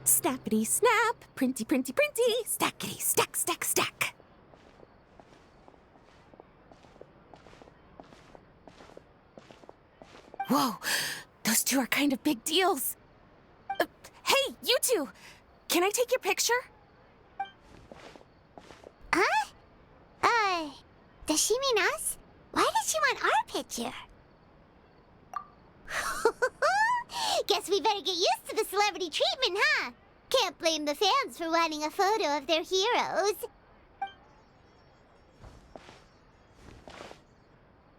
Snappity snap, printy printy printy, stackity stack stack stack. Whoa, those two are kind of big deals. Hey, you two! Can I take your picture? Huh? Does she mean us? Why does she want our picture? Guess we better get used to the celebrity treatment, huh? Can't blame the fans for wanting a photo of their heroes.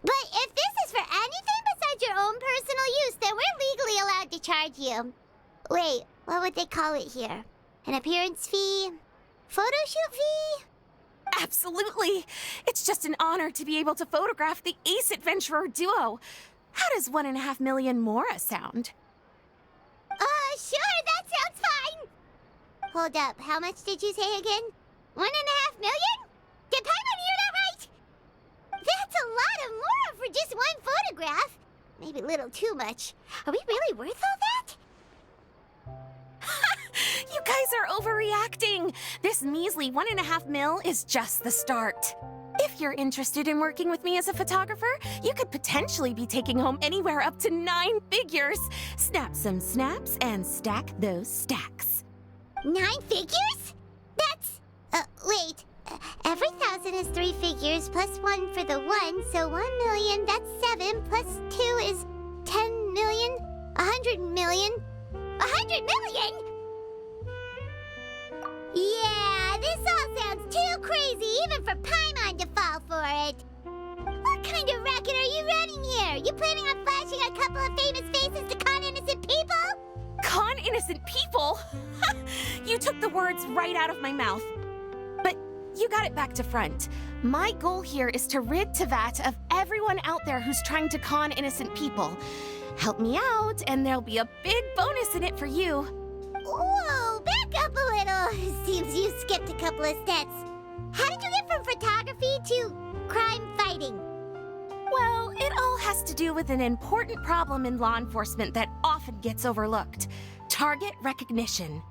But if this is for anything besides your own personal use, then we're legally allowed to charge you. Wait, what would they call it here? An appearance fee? Photo shoot fee? Absolutely! It's just an honor to be able to photograph the Ace Adventurer duo. How does 1.5 million Mora sound? Sure, that sounds fine. Hold up, how much did you say again? 1.5 million? Did Paimon hear that right? That's a lot of Mora for just one photograph. Maybe a little too much. Are we really worth all that? You guys are overreacting! This measly 1.5 mil is just the start. If you're interested in working with me as a photographer, you could potentially be taking home anywhere up to 9 figures. Snap some snaps and stack those stacks. 9 figures? That's... wait. Every 1,000 is 3 figures, plus 1 for the 1, so 1 million, that's 7, plus 2 is 10 million, 100 million. 100 million?! Yeah, this all sounds too crazy even for Paimon to fall for it. What kind of racket are you running here? You planning on flashing a couple of famous faces to con innocent people? Con innocent people? You took the words right out of my mouth. But you got it back to front. My goal here is to rid Tevat of everyone out there who's trying to con innocent people. Help me out, and there'll be a big bonus in it for you. Whoa, back up a little. Seems you skipped a couple of steps. How did you get from photography to crime fighting? Well, it all has to do with an important problem in law enforcement that often gets overlooked. Target recognition.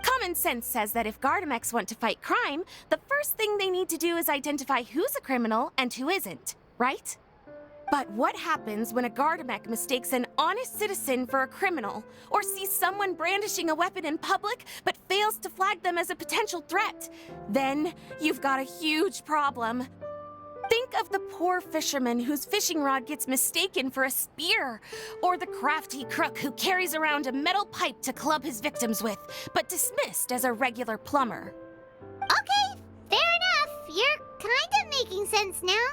Common sense says that if Gardamex want to fight crime, the first thing they need to do is identify who's a criminal and who isn't, right? But what happens when a Gardamek mistakes an honest citizen for a criminal, or sees someone brandishing a weapon in public but fails to flag them as a potential threat? Then you've got a huge problem. Think of the poor fisherman whose fishing rod gets mistaken for a spear, or the crafty crook who carries around a metal pipe to club his victims with, but dismissed as a regular plumber. Okay, fair enough. You're kind of making sense now.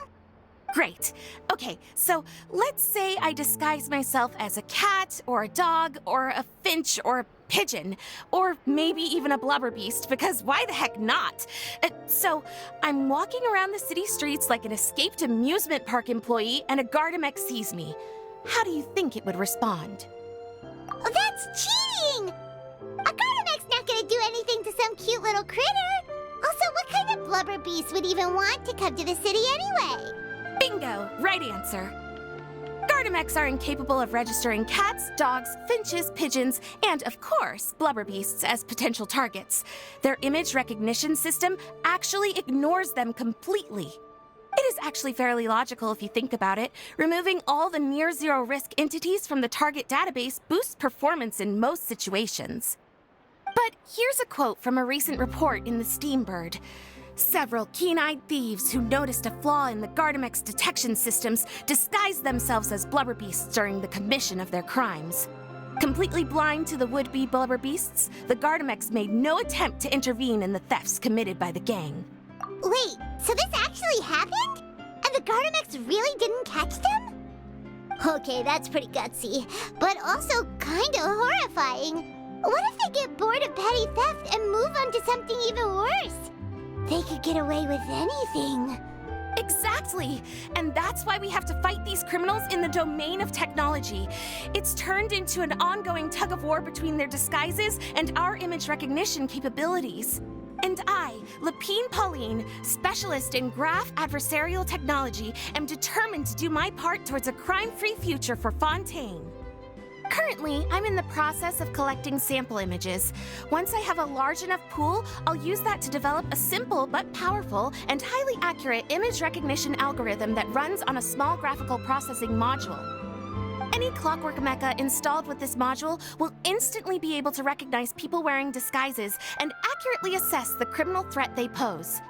Great. Okay, so let's say I disguise myself as a cat, or a dog, or a finch, or a pigeon, or maybe even a blubber beast, because why the heck not? So I'm walking around the city streets like an escaped amusement park employee, and a Gardamek sees me. How do you think it would respond? Oh, that's cheating! A Gardamek's not gonna do anything to some cute little critter. Also, what kind of blubber beast would even want to come to the city anyway? Bingo! Right answer. Gardamex are incapable of registering cats, dogs, finches, pigeons, and, of course, blubber beasts as potential targets. Their image recognition system actually ignores them completely. It is actually fairly logical if you think about it. Removing all the near-zero risk entities from the target database boosts performance in most situations. But here's a quote from a recent report in the Steambird. Several keen-eyed thieves who noticed a flaw in the Gardamex detection systems disguised themselves as blubber beasts during the commission of their crimes. Completely blind to the would-be blubber beasts, the Gardamex made no attempt to intervene in the thefts committed by the gang. Wait, so this actually happened? And the Gardamex really didn't catch them? Okay, that's pretty gutsy, but also kinda horrifying. What if they get bored of petty theft and move on to something even worse? They could get away with anything. Exactly! And that's why we have to fight these criminals in the domain of technology. It's turned into an ongoing tug-of-war between their disguises and our image recognition capabilities. And I, Lapine Pauline, specialist in graph adversarial technology, am determined to do my part towards a crime-free future for Fontaine. Currently, I'm in the process of collecting sample images. Once I have a large enough pool, I'll use that to develop a simple but powerful and highly accurate image recognition algorithm that runs on a small graphical processing module. Any Clockwork mecha installed with this module will instantly be able to recognize people wearing disguises and accurately assess the criminal threat they pose.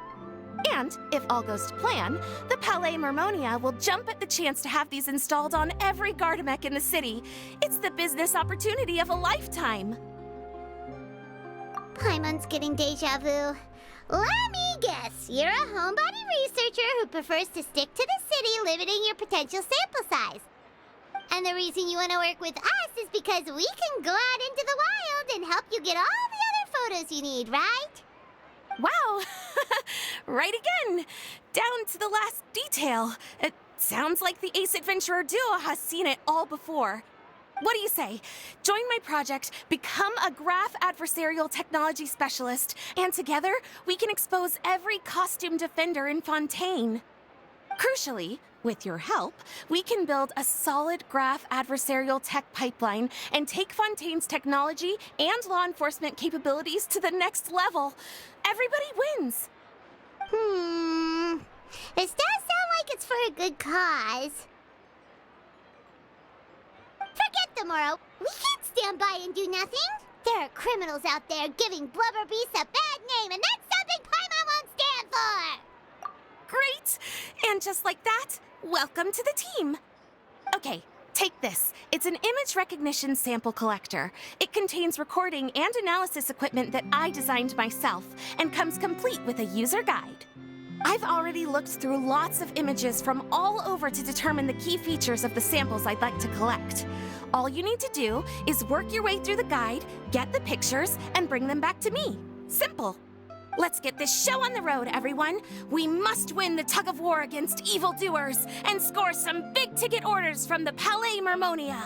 And, if all goes to plan, the Palais Mermonia will jump at the chance to have these installed on every Gardamek in the city. It's the business opportunity of a lifetime. Paimon's getting deja vu. Let me guess, you're a homebody researcher who prefers to stick to the city, limiting your potential sample size. And the reason you want to work with us is because we can go out into the wild and help you get all the other photos you need, right? Wow! Right again! Down to the last detail. It sounds like the Ace Adventurer duo has seen it all before. What do you say? Join my project, become a graph adversarial technology specialist, and together we can expose every costume defender in Fontaine. Crucially, with your help, we can build a solid graph adversarial tech pipeline and take Fontaine's technology and law enforcement capabilities to the next level. Everybody wins. This does sound like it's for a good cause. Forget tomorrow. We can't stand by and do nothing. There are criminals out there giving Blubber Beast a bad name, and that's something Paimon won't stand for! Great! And just like that, welcome to the team. Okay, take this. It's an image recognition sample collector. It contains recording and analysis equipment that I designed myself and comes complete with a user guide. I've already looked through lots of images from all over to determine the key features of the samples I'd like to collect. All you need to do is work your way through the guide, get the pictures, and bring them back to me. Simple. Let's get this show on the road, everyone. We must win the tug-of-war against evildoers and score some big-ticket orders from the Palais Mermonia.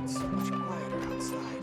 It's so much quieter outside.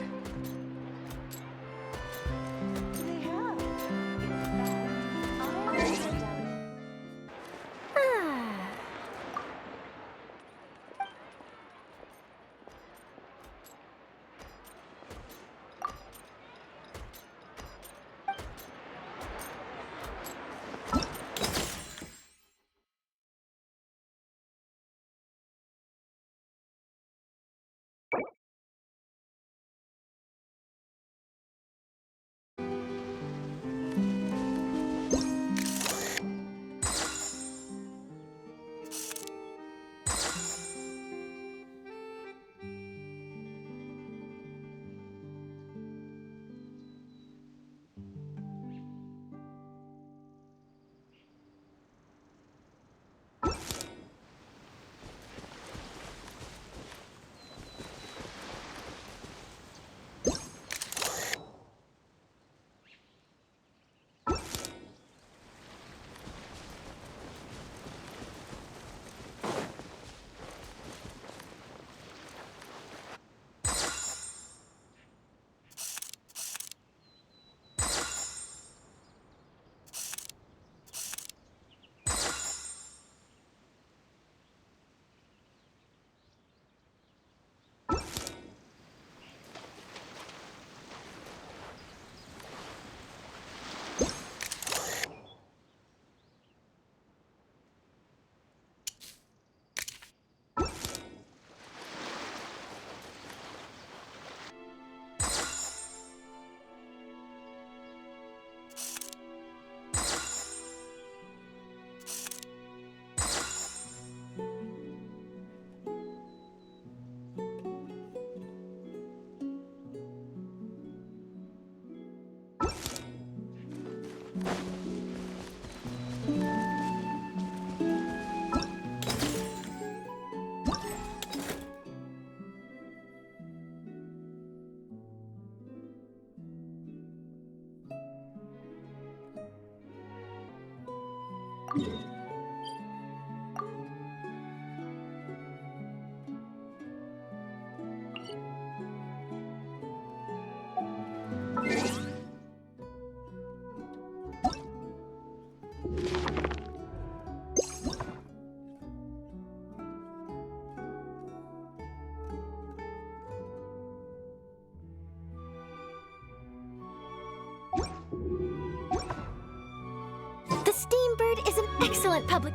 Excellent public...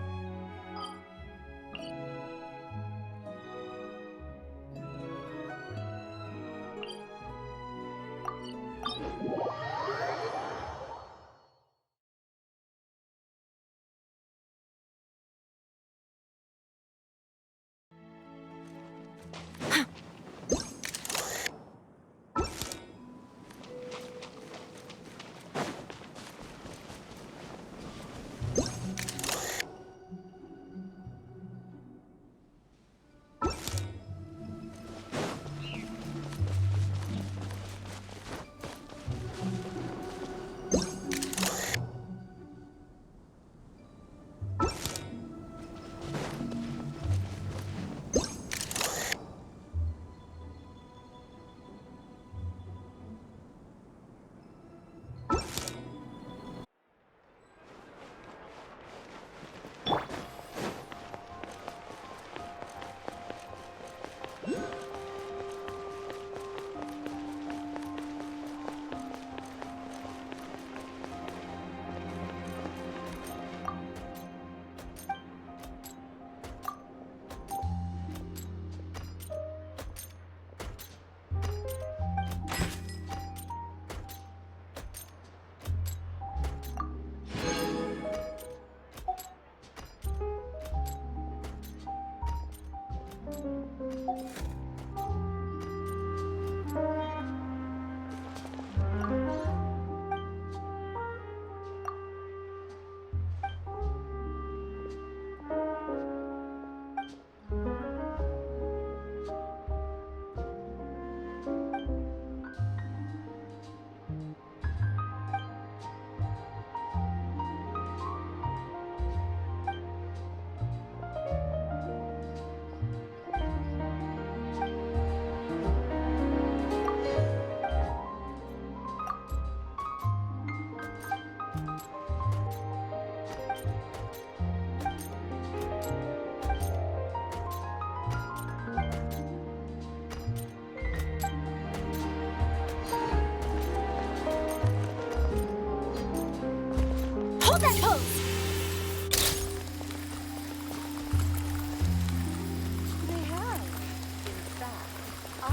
Hold that pose! They have. In fact, I